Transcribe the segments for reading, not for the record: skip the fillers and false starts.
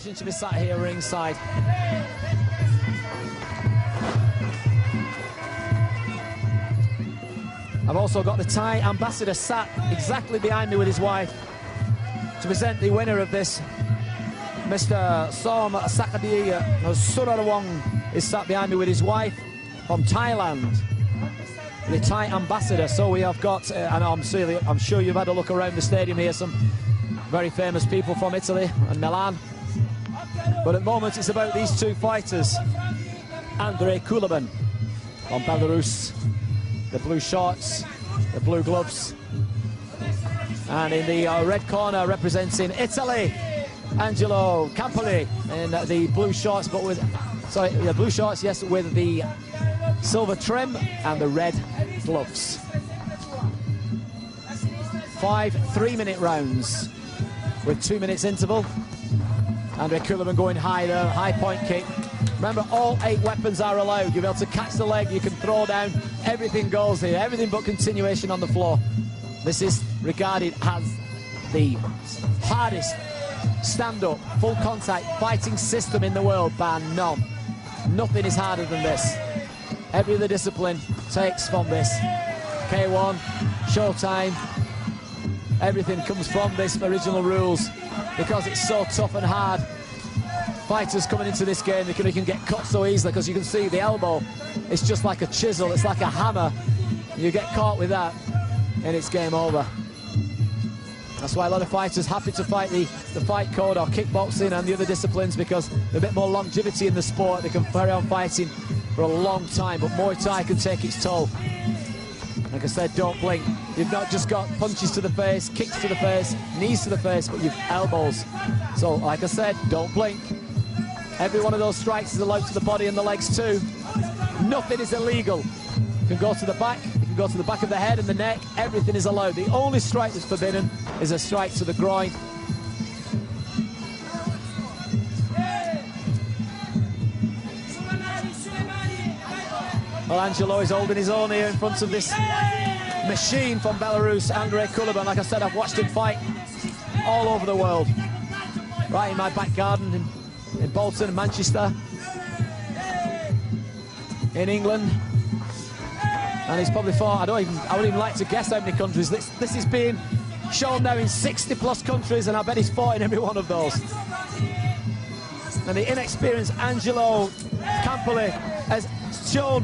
occasion to be sat here ringside. I've also got the Thai ambassador sat exactly behind me with his wife to present the winner of this. Mr. Som Sakadi Surarawong is sat behind me with his wife from Thailand, the Thai ambassador. So we have got, and I'm sure you've had a look around the stadium here, some very famous people from Italy and Milan. But at the moment it's about these two fighters. Andrei Kulebin from Belarus, the blue shorts, the blue gloves. And in the red corner representing Italy, Angelo Campoli in the blue shorts, but with, sorry, the blue shorts, yes, with the silver trim and the red gloves. 5 3-minute rounds with 2 minutes interval. Andrei Kulebin going high there, high point kick. Remember, all 8 weapons are allowed. You'll be able to catch the leg, you can throw down, everything goes here, everything but continuation on the floor. This is regarded as the hardest stand-up, full contact fighting system in the world, bar none. Nothing is harder than this. Every other discipline takes from this. K1, Showtime, everything comes from this original rules because it's so tough and hard. Fighters coming into this game, they can get cut so easily because you can see the elbow, it's just like a chisel, it's like a hammer. You get caught with that and it's game over. That's why a lot of fighters happy to fight the fight code or kickboxing and the other disciplines, because there's a bit more longevity in the sport. They can carry on fighting for a long time, but Muay Thai can take its toll. Like I said, don't blink. You've not just got punches to the face, kicks to the face, knees to the face, but you've elbows. So, like I said, don't blink. Every one of those strikes is allowed to the body and the legs too. Nothing is illegal. You can go to the back, you can go to the back of the head and the neck, everything is allowed. The only strike that's forbidden is a strike to the groin. Well, Angelo is holding his own here in front of this machine from Belarus, Andrei Kulebin. Like I said, I've watched him fight all over the world. Right in my back garden in Bolton and Manchester, in England. And he's probably fought, I wouldn't even like to guess how many countries. This is being shown now in 60+ countries, and I bet he's fought in every one of those. And the inexperienced Angelo Campoli has shown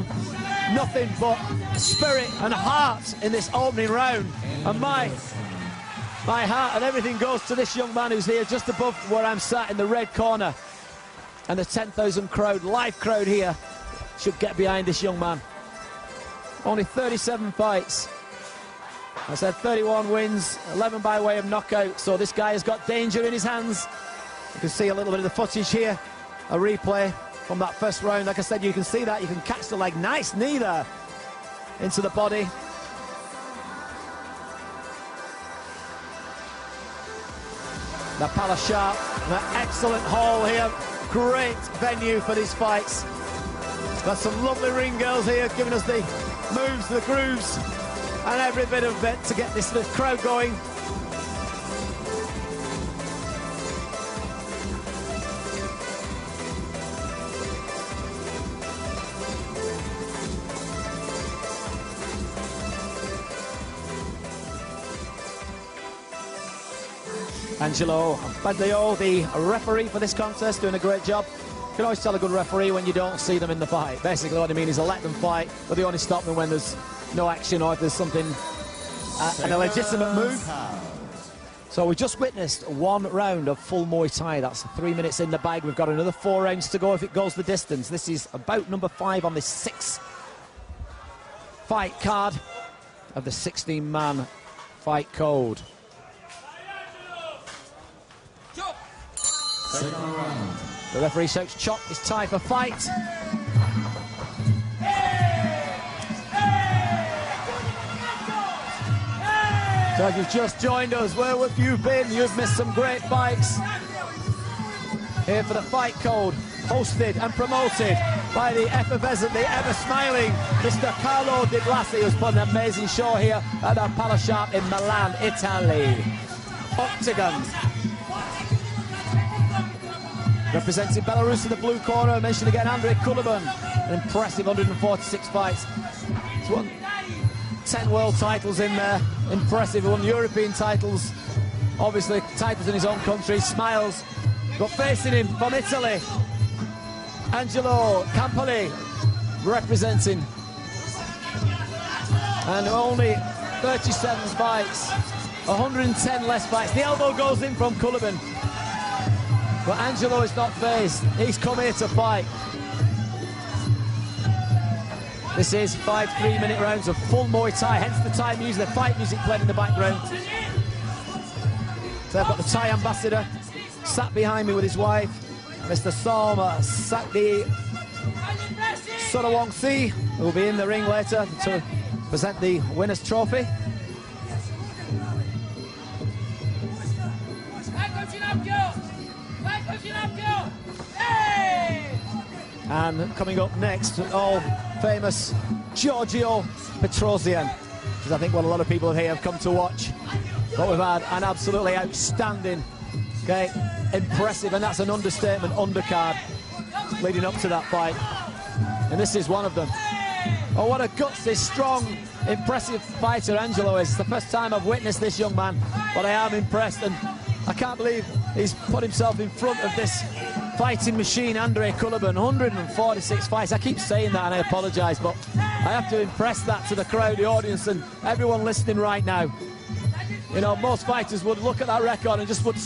nothing but spirit and heart in this opening round. And my heart and everything goes to this young man who's here just above where I'm sat in the red corner. And the 10,000 crowd, live crowd here, should get behind this young man. Only 37 fights. I said 31 wins, 11 by way of knockout. So this guy has got danger in his hands. You can see a little bit of the footage here, a replay from that first round. Like I said, you can see that, you can catch the leg. Nice knee there into the body. The Palace Sharp, an excellent hall here. Great venue for these fights. Got some lovely ring girls here giving us the moves, the grooves, and every bit of it to get this crowd going. Angelo Badleo, the referee for this contest, doing a great job. You can always tell a good referee when you don't see them in the fight. Basically what I mean is let them fight, but they only stop them when there's no action or if there's something, an illegitimate move. So we just witnessed 1 round of full Muay Thai. That's 3 minutes in the bag. We've got another 4 rounds to go if it goes the distance. This is about number 5 on the 6 fight card of the 16-man fight code. Second round. The referee shouts chop, it's time for fight. So if you've just joined us, where have you been? You've missed some great fights. Here for the fight code, hosted and promoted by the effervescent, the ever-smiling Mr. Carlo Di Blasi, who's put an amazing show here at the Palace Sharp in Milan, Italy. Octagon. Representing Belarus in the blue corner, I mentioned again Andrei Kulebin, an impressive 146 fights. He's won 10 world titles in there, impressive. He won European titles, obviously titles in his own country, smiles. But facing him from Italy, Angelo Campoli, representing. And only 37 fights, 110 less fights. The elbow goes in from Kulebin. But Angelo is not phased. He's come here to fight. This is 5 3-minute rounds of full Muay Thai, hence the Thai music, the fight music played in the background. So I've got the Thai ambassador sat behind me with his wife, Mr. Soma Sakdi Sonawongsi, who will be in the ring later to present the winner's trophy. And coming up next, all famous Giorgio Petrosyan, which is I think what a lot of people here have come to watch. But we've had an absolutely outstanding, okay, impressive, and that's an understatement, undercard leading up to that fight. And this is one of them. Oh, what a gutsy, strong, impressive fighter Angelo is. It's the first time I've witnessed this young man, but I am impressed, and I can't believe he's put himself in front of this fighting machine, Andrei Kulebin. 146 fights. I keep saying that and I apologise, but I have to impress that to the crowd, the audience, and everyone listening right now. You know, most fighters would look at that record and just would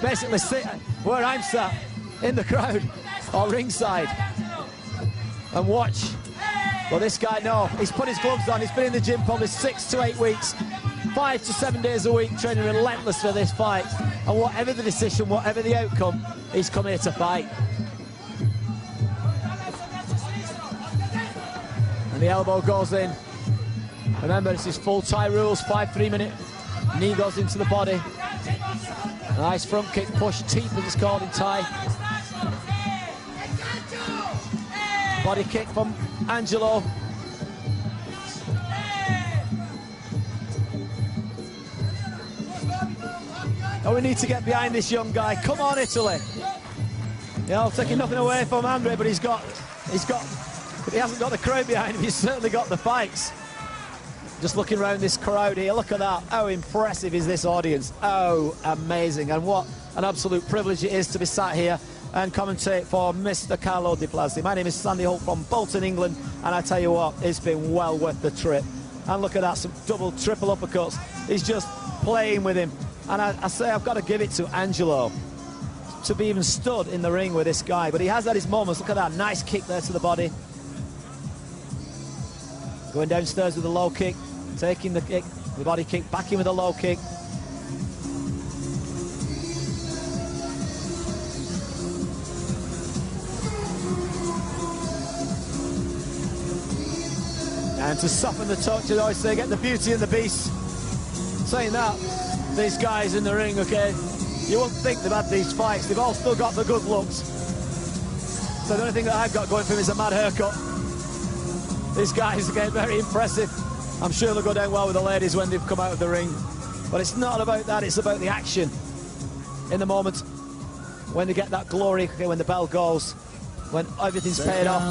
basically sit where I'm sat, in the crowd or ringside, and watch. Well, this guy, no, he's put his gloves on. He's been in the gym probably 6 to 8 weeks, 5 to 7 days a week, training relentless for this fight. And whatever the decision, whatever the outcome, he's come here to fight. And the elbow goes in. Remember, this is full Thai rules, 5 3-minute. Knee goes into the body. Nice front kick, push, teep as it's called in Thai. Body kick from Angelo. Oh, we need to get behind this young guy. Come on, Italy. You know, taking nothing away from Andre, but he hasn't got the crowd behind him. He's certainly got the fights. Just looking around this crowd here, look at that. How impressive is this audience? Oh, amazing. And what an absolute privilege it is to be sat here and commentate for Mr. Carlo Di Blasi. My name is Sandy Holt from Bolton, England, and I tell you what, it's been well worth the trip. And look at that, some double, triple uppercuts. He's just playing with him. And I say I've got to give it to Angelo to be even stood in the ring with this guy. But he has had his moments. Look at that, nice kick there to the body. Going downstairs with a low kick, taking the kick, the body kick, back in with a low kick. And to soften the touch, I always say, get the beauty and the beast. Saying that, these guys in the ring, okay, you wouldn't think they've had these fights. They've all still got the good looks. So the only thing that I've got going for him is a mad haircut. These guys are getting very impressive. I'm sure they'll go down well with the ladies when they've come out of the ring. But it's not about that, it's about the action. In the moment, when they get that glory, okay, when the bell goes, when everything's paid off.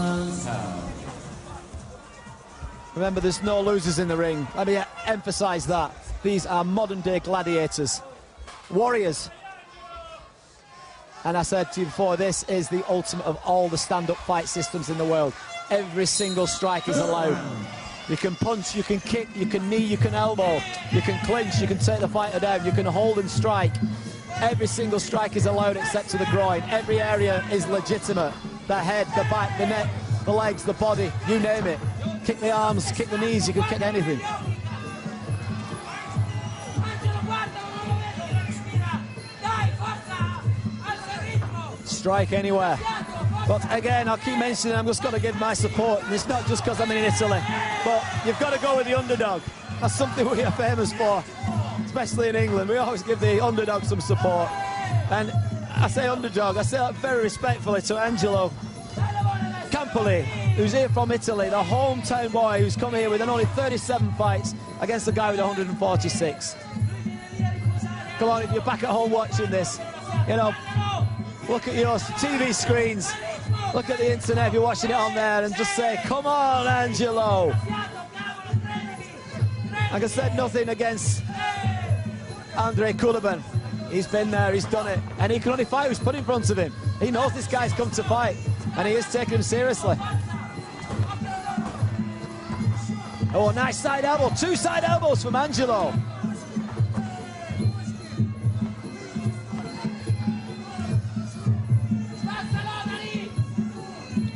Remember, there's no losers in the ring. Let me emphasise that. These are modern-day gladiators, warriors. And I said to you before, this is the ultimate of all the stand-up fight systems in the world. Every single strike is allowed. You can punch, you can kick, you can knee, you can elbow, you can clinch, you can take the fighter down, you can hold and strike. Every single strike is allowed except to the groin. Every area is legitimate. The head, the back, the neck, the legs, the body, you name it. Kick the arms, kick the knees, you can kick anything. Strike anywhere. But again, I'll keep mentioning, I'm just going to give my support. And it's not just because I'm in Italy, but you've got to go with the underdog. That's something we are famous for, especially in England. We always give the underdog some support. And I say underdog, I say that very respectfully to Angelo Campoli, who's here from Italy, the hometown boy who's come here with only 37 fights against a guy with 146. Come on, if you're back at home watching this, you know, look at your TV screens, look at the internet if you're watching it on there, and just say, come on, Angelo. Like I said, nothing against Andre Kulebin. He's been there, he's done it, and he can only fight who's put in front of him. He knows this guy's come to fight, and he is taking him seriously. Oh, nice side elbow, 2 side elbows from Angelo.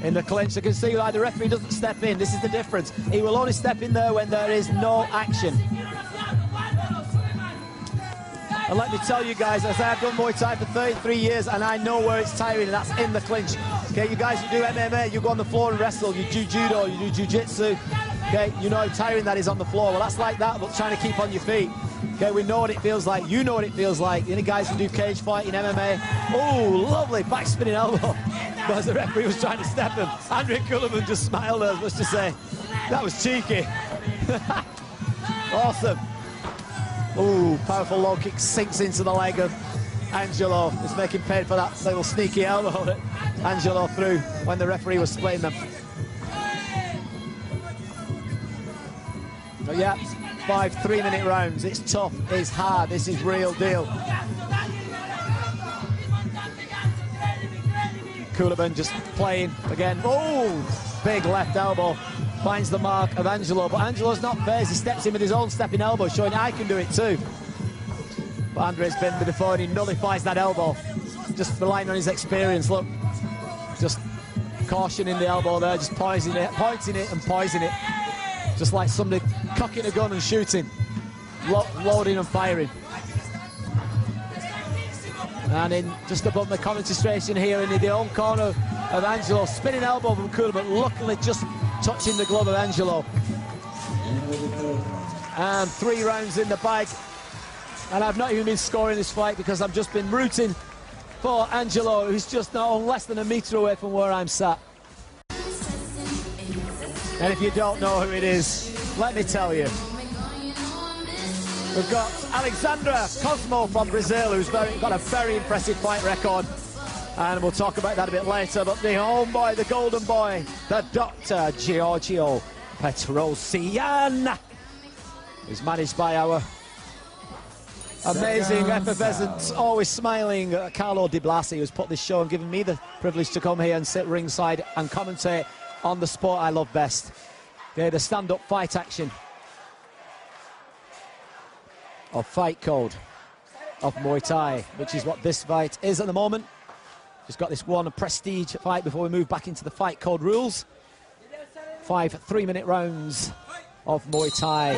In the clinch, you can see why the referee doesn't step in. This is the difference. He will only step in there when there is no action. And let me tell you guys, as I've done Muay Thai for 33 years, and I know where it's tiring, and that's in the clinch. Okay, you guys who do MMA, you go on the floor and wrestle, you do judo, you do jiu-jitsu. Okay, you know how tiring that is on the floor. Well, that's like that, but trying to keep on your feet. Okay, we know what it feels like. You know what it feels like. Any guys who do cage fighting, MMA. Oh, lovely back spinning elbow. Because the referee was trying to step him. Andre Kulebin just smiled as much to say, that was cheeky. Awesome. Ooh, powerful low kick sinks into the leg of Angelo. He's making pay for that little sneaky elbow that Angelo threw when the referee was splitting them. But yeah, 5 3-minute rounds. It's tough, it's hard, this is real deal. Kulebin just playing again. Oh, big left elbow. Finds the mark of Angelo, but Angelo's not phased. He steps in with his own stepping elbow, showing I can do it too. But Andre's been with the phone, he nullifies that elbow. Just relying on his experience, look. Just cautioning the elbow there, just pointing it and poisoning it. Just like somebody cocking a gun and shooting. Loading and firing. And in just above the commentary station here in the own corner of Angelo, spinning elbow from Kulebin, luckily just touching the glove of Angelo. And 3 rounds in the bag. And I've not even been scoring this fight because I've just been rooting for Angelo, who's just now less than a metre away from where I'm sat. And if you don't know who it is, let me tell you. We've got Alexandrer Cosmo from Brazil, who's got a very impressive fight record. And we'll talk about that a bit later. But the homeboy, the golden boy, the Dr. Giorgio Petrosyan, is managed by our amazing, effervescent, always smiling Carlo Di Blasi, who's put this show and given me the privilege to come here and sit ringside and commentate on the sport I love best. Okay, the stand-up fight action of Fight Code of Muay Thai, which is what this fight is at the moment. Just got this one prestige fight before we move back into the Fight Code rules. 5 3-minute rounds of Muay Thai.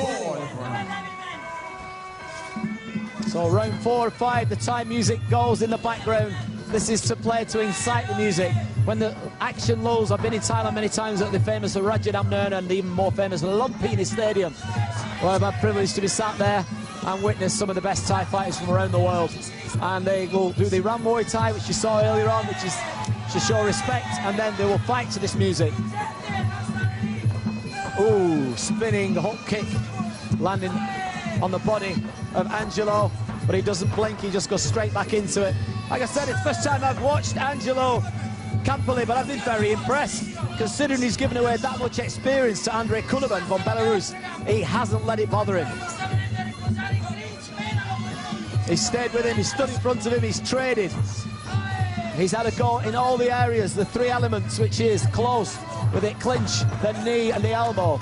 So round 4 or 5, the Thai music goes in the background. This is to play to incite the music. When the action lulls, I've been in Thailand many times at the famous Rajadamnern and the even more famous Lumpini Stadium, where I've had the privilege to be sat there and witness some of the best Thai fighters from around the world. And they will do the Ram Muay Thai, which you saw earlier on, which is to show respect, and then they will fight to this music. Ooh, spinning hook kick, landing on the body of Angelo, but he doesn't blink, he just goes straight back into it. Like I said, it's the first time I've watched Angelo Campoli, but I've been very impressed, considering he's given away that much experience to Andre Kulebin from Belarus. He hasn't let it bother him. He's stayed with him, he's stood in front of him, he's traded. He's had a go in all the areas, the 3 elements, which is close with it, clinch, the knee and the elbow.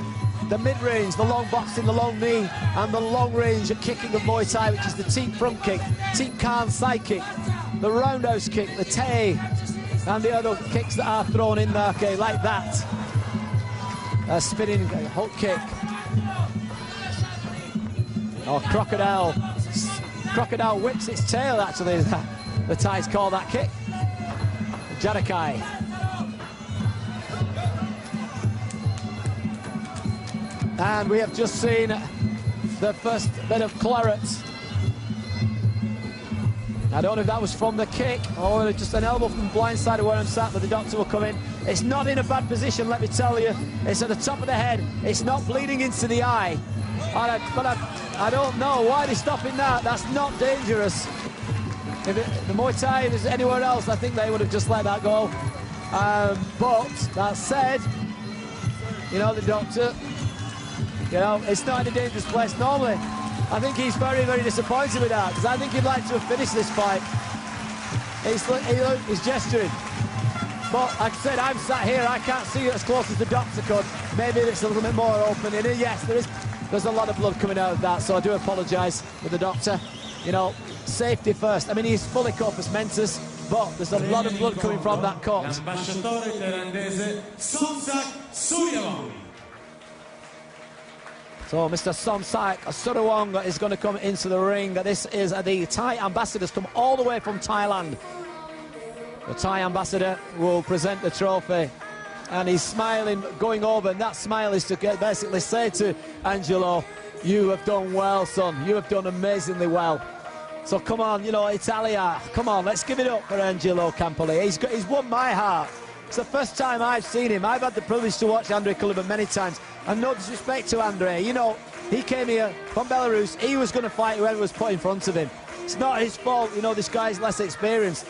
The mid-range, the long boxing, the long knee, and the long-range kicking of Muay Thai, which is the teep front kick, teep Khan side kick, the roundhouse kick, the tay, and the other kicks that are thrown in there, okay, like that. A spinning hook kick. Oh, crocodile. Crocodile whips its tail, actually. The Thais call that kick. Jarakai. And we have just seen the first bit of claret. I don't know if that was from the kick or just an elbow from the blind side of where I'm sat, but the doctor will come in. It's not in a bad position, let me tell you. It's at the top of the head. It's not bleeding into the eye. But I don't know why they're stopping that. That's not dangerous. If the Muay Thai was anywhere else, I think they would have just let that go. But that said, you know, the doctor, you know, it's not in a dangerous place normally. I think he's very, very disappointed with that, because I think he'd like to have finished this fight. He's gesturing. But like I said, I'm sat here, I can't see it as close as the doctor could. Maybe it's a little bit more open. And yes, there's a lot of blood coming out of that, so I do apologise with the doctor. You know, safety first. I mean, he's fully corpus mentis, but there's a lot of blood coming from that cut. So Mr. Somsak Surawong is going to come into the ring. This is the Thai ambassadors come all the way from Thailand. The Thai ambassador will present the trophy, and he's smiling, going over, and that smile is to basically say to Angelo, you have done well, son. You have done amazingly well. So come on, you know, Italia, come on, let's give it up for Angelo Campoli. He's won my heart. It's the first time I've seen him. I've had the privilege to watch Andrei Kulebin many times, and no disrespect to Andrei. You know, he came here from Belarus. He was going to fight whoever was put in front of him. It's not his fault. You know, this guy's less experienced.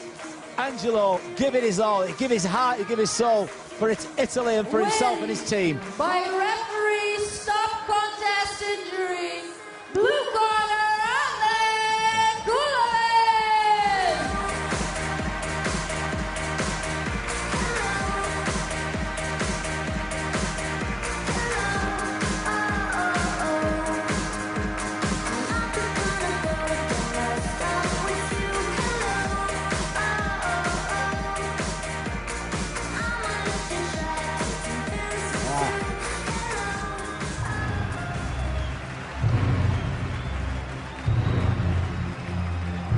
Angelo, give it his all, give his heart, give his soul for Italy and for himself and his team. By referee stop contest injury, blue corner, Armen, Kulebin.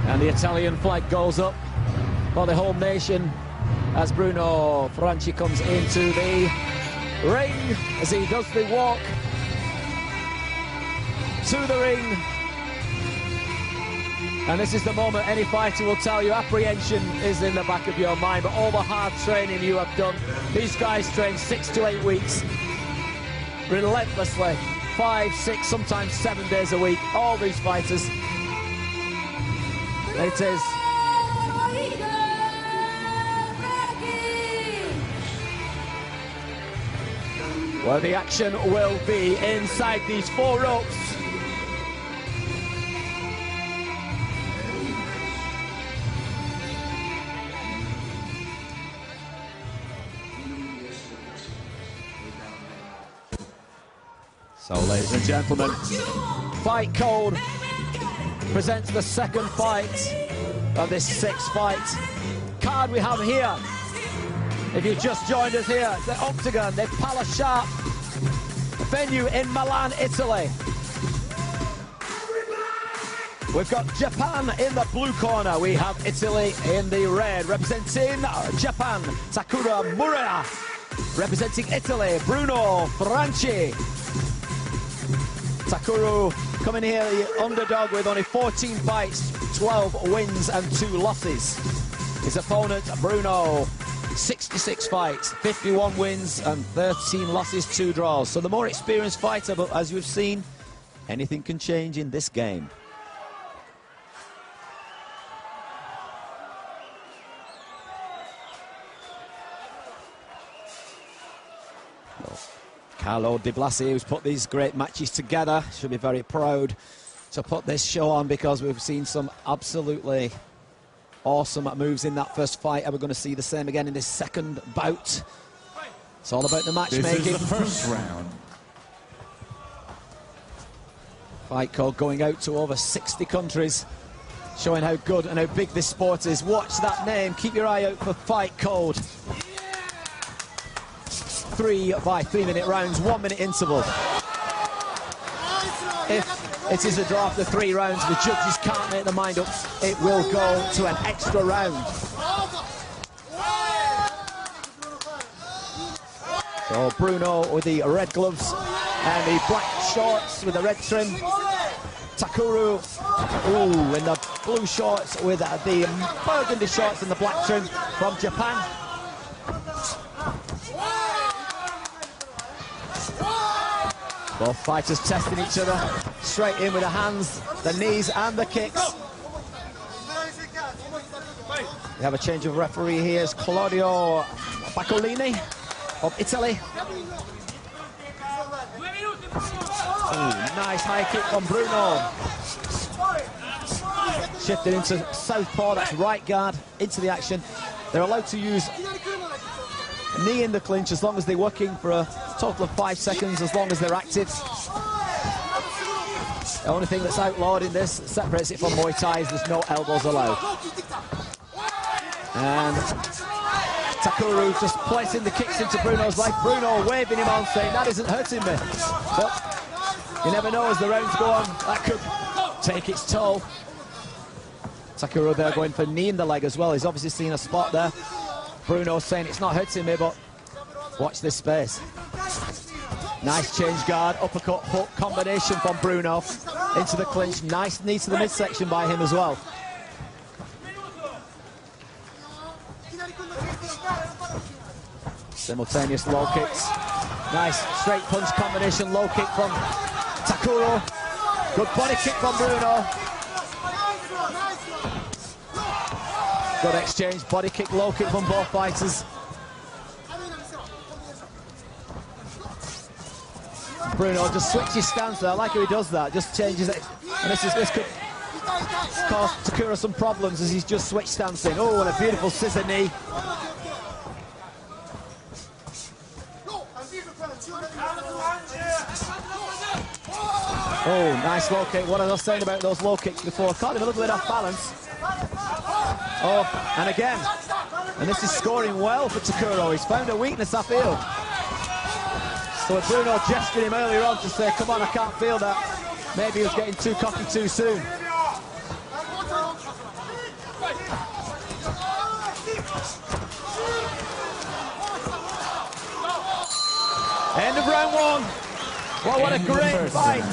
And the Italian flag goes up for the whole nation as Bruno Franchi comes into the ring as he does the walk to the ring. And this is the moment any fighter will tell you apprehension is in the back of your mind, but all the hard training you have done. These guys train 6 to 8 weeks relentlessly, 5, 6, sometimes 7 days a week, all these fighters. It is where the action will be inside these 4 ropes. So, ladies and gentlemen, Fight Code presents the second fight of this 6-fight card we have here. If you've just joined us here, it's the Oktagon, the Pala Sharp venue in Milan, Italy. We've got Japan in the blue corner. We have Italy in the red. Representing Japan, Takuro Moriya. Representing Italy, Bruno Franchi. Takuro coming here, the underdog with only 14 fights, 12 wins and 2 losses. His opponent, Bruno, 66 fights, 51 wins and 13 losses, 2 draws. So the more experienced fighter, but as we've seen, anything can change in this game. Carlo Di Blasi, who's put these great matches together, should be very proud to put this show on, because we've seen some absolutely awesome moves in that first fight, and we're going to see the same again in this second bout. It's all about the matchmaking. This is the first round. Fight Code going out to over 60 countries, showing how good and how big this sport is. Watch that name, keep your eye out for Fight Code. 3 by 3-minute rounds, 1-minute interval. If it is a draw after 3 rounds, the judges can't make their mind up, it will go to an extra round. So Bruno with the red gloves and the black shorts with the red trim. Takuro, ooh, in the blue shorts with the burgundy shorts and the black trim from Japan. Both fighters testing each other, straight in with the hands, the knees and the kicks. We have a change of referee here. It's Claudio Baccolini of Italy. Ooh, nice high kick from Bruno. Shifted into southpaw, that's right guard, into the action. They're allowed to use knee in the clinch as long as they're working for a total of 5 seconds, as long as they're active. The only thing that's outlawed in this, separates it from Muay Thai, is there's no elbows allowed. And Takuro just placing the kicks into Bruno's leg. Bruno waving him on, saying, that isn't hurting me. But you never know as the rounds go on, that could take its toll. Takuro there going for knee in the leg as well. He's obviously seen a spot there. Bruno saying it's not hurting me, but watch this space. Nice change guard, uppercut, hook combination from Bruno into the clinch. Nice knee to the midsection by him as well. Simultaneous low kicks. Nice straight punch combination, low kick from Takuro. Good body kick from Bruno. Good exchange, body kick, low kick from both fighters. Bruno just switches stance there. I like how he does that, just changes it. And this could cause Takuro some problems as he's just switched stance in. Oh, and a beautiful scissor knee. Oh, nice low kick. What I was saying about those low kicks before, caught him a little bit off balance. Oh, and again. And this is scoring well for Takuro. He's found a weakness, I feel. So Bruno gestured him earlier on to say, come on, I can't feel that. Maybe he was getting too cocky too soon. End of round one. Well, what a great fight.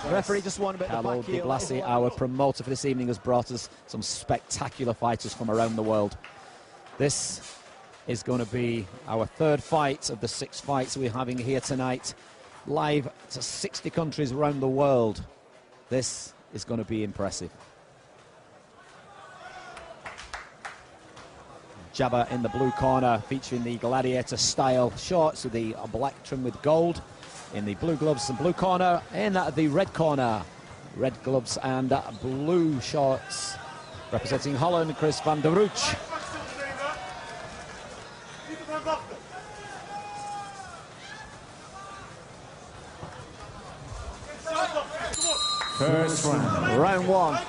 The referee just won a bit of the back heel. Blassie, our promoter for this evening, has brought us some spectacular fighters from around the world. This is going to be our third fight of the 6 fights we're having here tonight. Live to 60 countries around the world. This is going to be impressive. Jabba in the blue corner, featuring the gladiator style shorts with the black trim with gold. In the blue gloves and blue corner. In the red corner, red gloves and blue shorts. Representing Holland, Chris Venerooij. First round. Round one.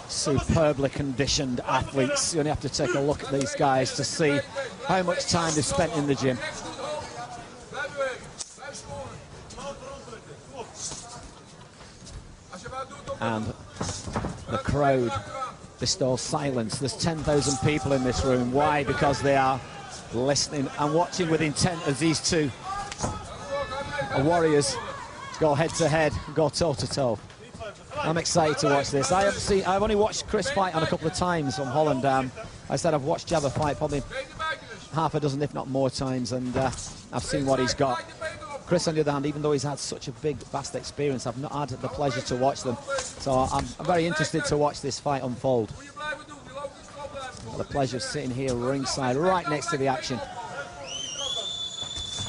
Superbly conditioned athletes. You only have to take a look at these guys to see how much time they've spent in the gym. And the crowd bestows silence. There's 10,000 people in this room. Why? Because they are listening and watching with intent as these two warriors go head to head, go toe to toe. I'm excited to watch this. I've only watched Chris fight on a couple of times from Holland. I said I've watched Jabba fight probably half a dozen, if not more times, and I've seen what he's got. Chris, on the other hand, even though he's had such a big, vast experience, I've not had the pleasure to watch them. So I'm very interested to watch this fight unfold. I've had the pleasure of sitting here ringside, right next to the action.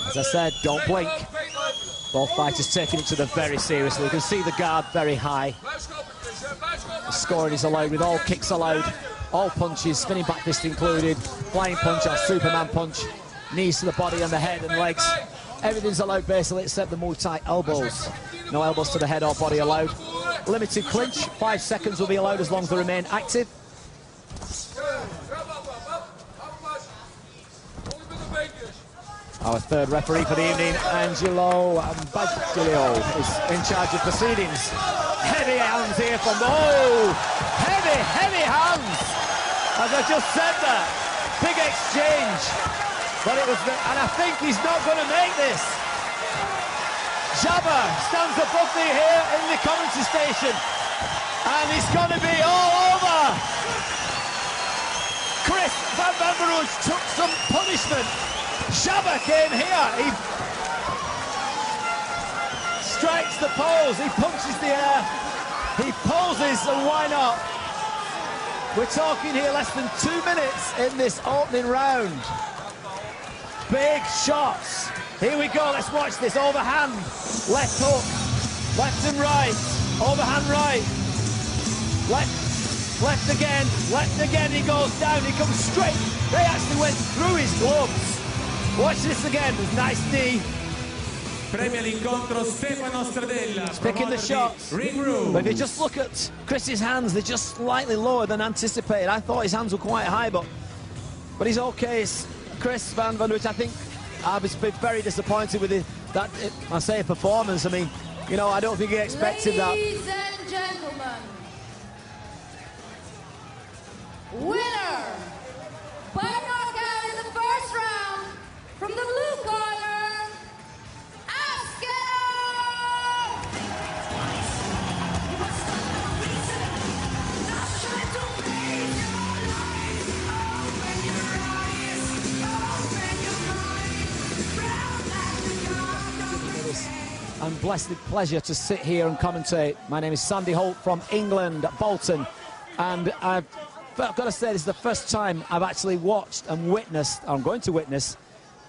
As I said, don't blink. Both fighters taking each other very seriously. You can see the guard very high. The scoring is allowed with all kicks allowed, all punches, spinning back fist included, flying punch or Superman punch, knees to the body and the head and legs. Everything's allowed basically except the Muay Thai elbows. No elbows to the head or body allowed. Limited clinch, 5 seconds will be allowed as long as they remain active. Our third referee for the evening, Angelo is in charge of proceedings. Heavy hands here from, oh, heavy hands. As I just said that, big exchange. But it was, and I think he's not going to make this. Jabba stands above me here in the commentary station, and he's going to be all over. Chris Venerooij took some punishment. Jabba came here, he strikes the poles, he punches the air, He poses, and why not? We're talking here less than 2 minutes in this opening round. Big shots. Here we go, let's watch this. Overhand, left hook, left and right, overhand right. Left again, he goes down, he comes straight. They actually went through his gloves. Watch this again, there's nice knee. He's picking the shots. But if you just look at Chris's hands, they're just slightly lower than anticipated. I thought his hands were quite high, but he's okay. It's Chris van Venerooij, I think I was very disappointed with that performance. I mean, you know, I don't think he expected that. Ladies and gentlemen, winner by knockout in the first round from the blue corner, Askerov! And blessed pleasure to sit here and commentate. My name is Sandy Holt from England, Bolton, and I've got to say this is the first time I've actually watched and witnessed, I'm going to witness,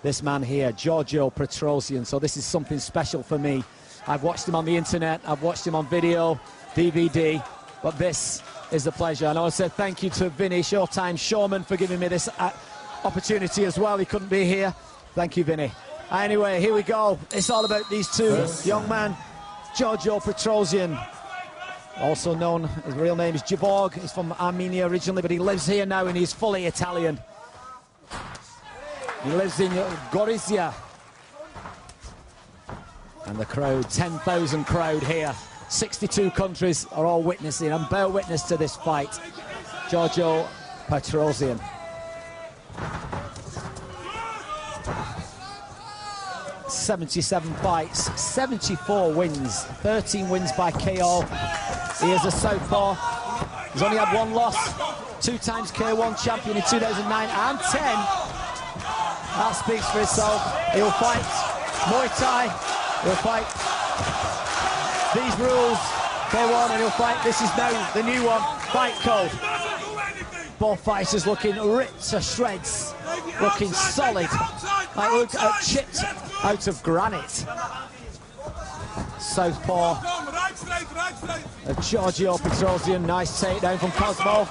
this man here, Giorgio Petrosyan. So this is something special for me. I've watched him on the internet, I've watched him on video, DVD, but this is a pleasure. And I want to say thank you to Vinny, Showtime Showman, for giving me this opportunity as well. He couldn't be here. Thank you, Vinny. Anyway, here we go. It's all about these two young men. Giorgio Petrosyan, also known, his real name is Gevorg. He's from Armenia originally, but he lives here now and he's fully Italian. He lives in Gorizia. And the crowd, 10,000 crowd here. 62 countries are all witnessing and bear witness to this fight. Giorgio Petrosyan. ...77 fights, 74 wins, 13 wins by KO. He is a southpaw. He's only had one loss, 2 times K1 champion in 2009 and 10. That speaks for itself. He'll fight Muay Thai, he'll fight these rules, K1, and he'll fight, this is now the new one, Fight Code. Both fighters looking ripped to shreds, looking solid, like chipped out of granite. Southpaw of Giorgio Petrosyan, nice takedown from Cosmo.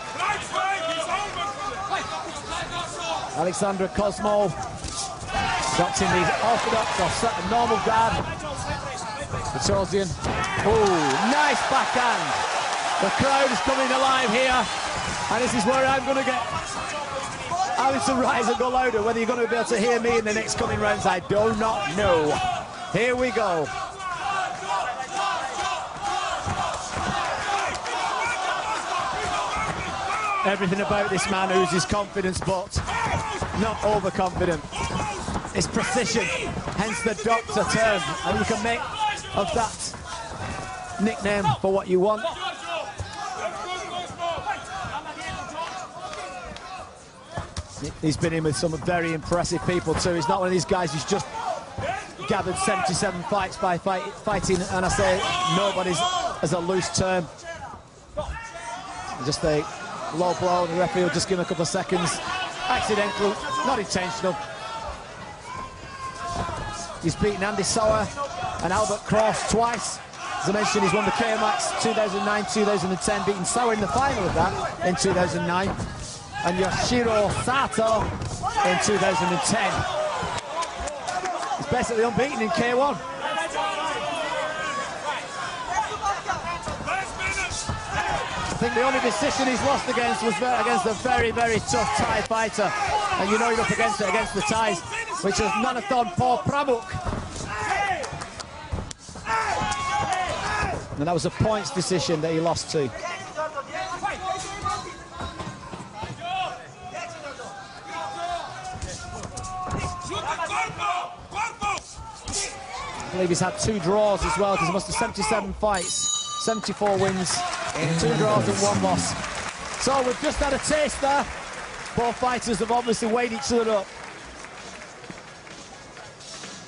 Alexandrer Cosmo dropped in the orthodox or normal guard. Petrosyan, oh, nice backhand. The crowd is coming alive here, and this is where I'm going to get having to rise and go louder. Whether you're going to be able to hear me in the next coming rounds, I do not know. Here we go. Everything about this man oozes confidence, but not overconfident. It's precision, hence the doctor term, and you can make of that nickname for what you want. He's been in with some very impressive people too. He's not one of these guys who's just gathered 77 fights by fighting, and I say nobody's as a loose term. Just a low blow, and the referee will just give him a couple of seconds. Accidental, not intentional. He's beaten Andy Sauer and Albert Cross twice. As I mentioned, he's won the KMAX 2009, 2010, beating Sauer in the final of that in 2009. And Yoshiro Sato in 2010. He's basically unbeaten in K1. I think the only decision he's lost against was against a very, very tough Thai fighter. And you know he's up against it, against the Thais, which is Manathon Paul Pramuk. And that was a points decision that he lost to. I believe he's had 2 draws as well, because he must have 77 fights, 74 wins, 2 draws and 1 loss. So we've just had a taste there. Both fighters have obviously weighed each other up.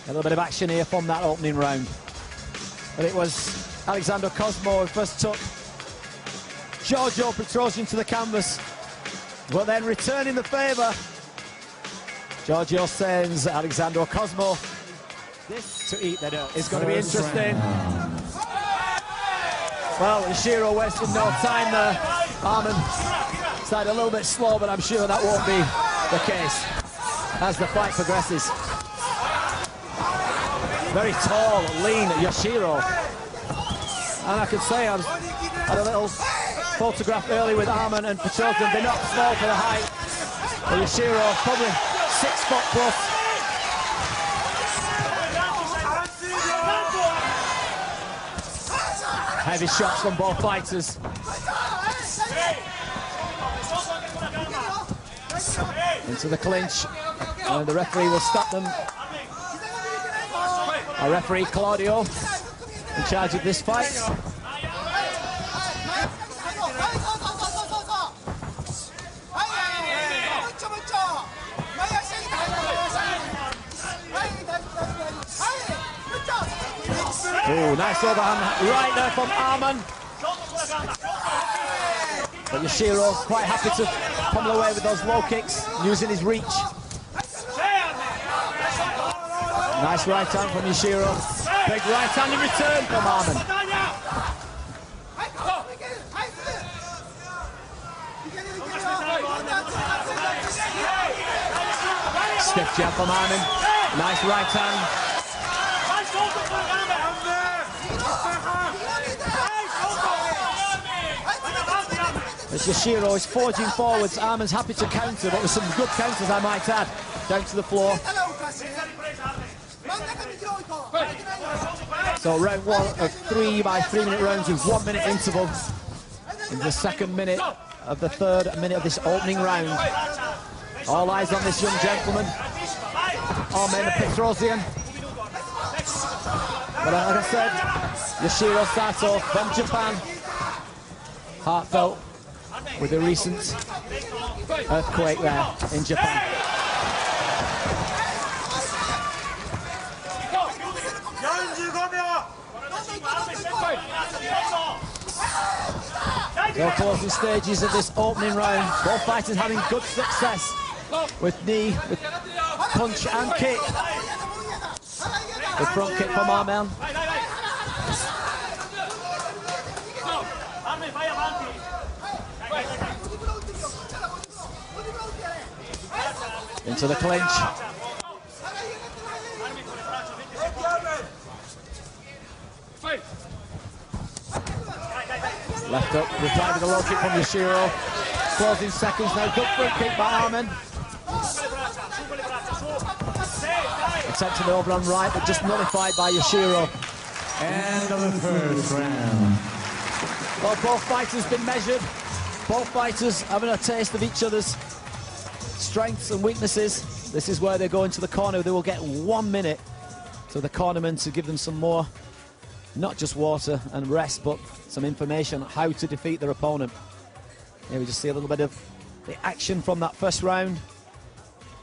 A little bit of action here from that opening round. But it was Alexandrer Cosmo who first took Giorgio Petrosyan to the canvas, but then returning the favour. Giorgio sends Alexandrer Cosmo to eat that up. It's going to be interesting. Well, Ishiro wasted no time there. Armen started a little bit slow, but I'm sure that won't be the case as the fight progresses. Very tall, lean Yoshiro. And I could say I had a little photograph early with Armen and Petrosyan. They're not small for the height. But Yoshiro, probably 6 foot plus. Heavy shots from both fighters. Into the clinch, and the referee will stop them. Our referee Claudio, in charge of this fight. Oh, nice overhand right there from Armen. But Yoshiro quite happy to pummel away with those low kicks, using his reach. Nice right hand from Yoshiro. Big right hand in return from Armen. Stiff jab from Armen. Nice right hand. As Yoshiro is forging forwards, Armen's happy to counter, but with some good counters, I might add, down to the floor. So round 1 of 3 by 3 minute rounds with 1 minute interval. In the second minute of the third minute of this opening round. All eyes on this young gentleman, Armen Petrosyan. But like I said, Yoshiro Sato from Japan, heartfelt with the recent earthquake there in Japan. So closing stages of this opening round, both fighters having good success with knee, with punch and kick. The front kick from Armen. Into the clinch. Left up, reply with a low kick from Yoshiro. Closing seconds now, good front kick by Armen. Attempt to the overhand right, but just nullified by Yoshiro. End of the first round. Well, both fighters been measured. Both fighters having a taste of each other's strengths and weaknesses. This is where they go into the corner. They will get 1 minute to the cornerman to give them some more, not just water and rest, but some information on how to defeat their opponent. Here we just see a little bit of the action from that first round.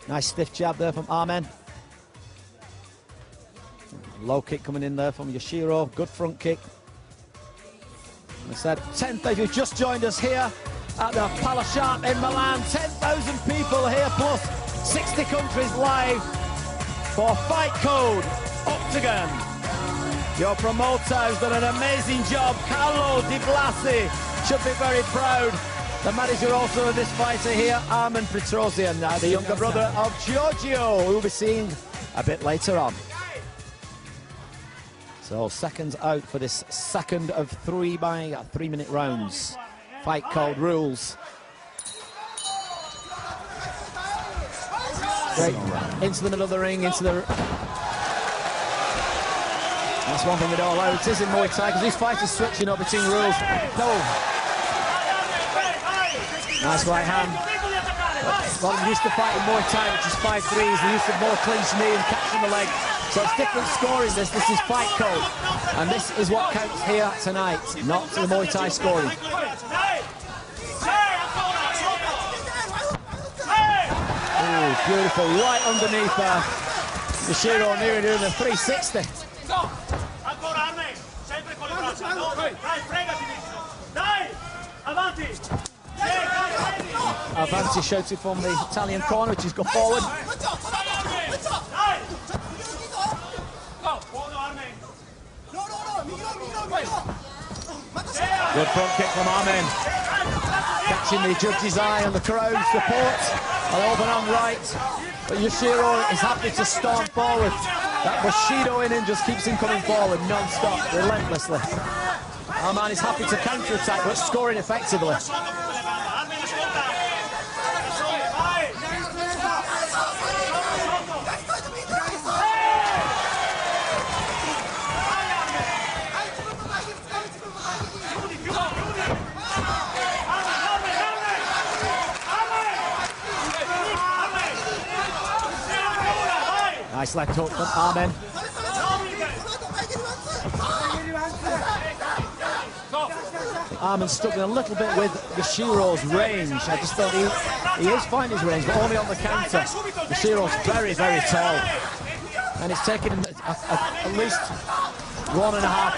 Nice stiff jab there from Armen. Low kick coming in there from Yoshiro. Good front kick. I said, 10,000, if you've just joined us here at the Palasciat in Milan. 10,000 people here, plus 60 countries live for Fight Code Oktagon. Your promoter has done an amazing job. Carlo Di Blasi should be very proud. The manager also of this fighter here, Armen Petrosyan, the younger brother of Giorgio, who we'll be seeing a bit later on. So seconds out for this second of 3 by 3 minute rounds. Fight Code rules. Great. Into the middle of the ring, into the... That's one thing we don't allow. It is in Muay Thai, because these fighters switching up between rules. No. Nice right hand. Well, I'm used to fighting Muay Thai, which is 5-3s. They're used to more clinch knee and catching the leg. So it's different scoring. This is Fight Code. And this is what counts here tonight, not the Muay Thai scoring. Oh, beautiful. Right underneath there. Yoshiro nearly doing the 360. Avanti shouts it from the Italian corner, which is go forward. Good front kick from Armen. Catching the judge's eye and the crowd support. And open on right. But Yoshiro is happy to storm forward. That Bushido in him just keeps him coming forward non-stop, relentlessly. Armen is happy to counter-attack, but scoring effectively. Nice left hook from Armen. Armen struggling a little bit with Yoshiro's range. I just thought he is finding his range, but only on the counter. Yoshiro's very, very tall. And it's taken him at least 1.5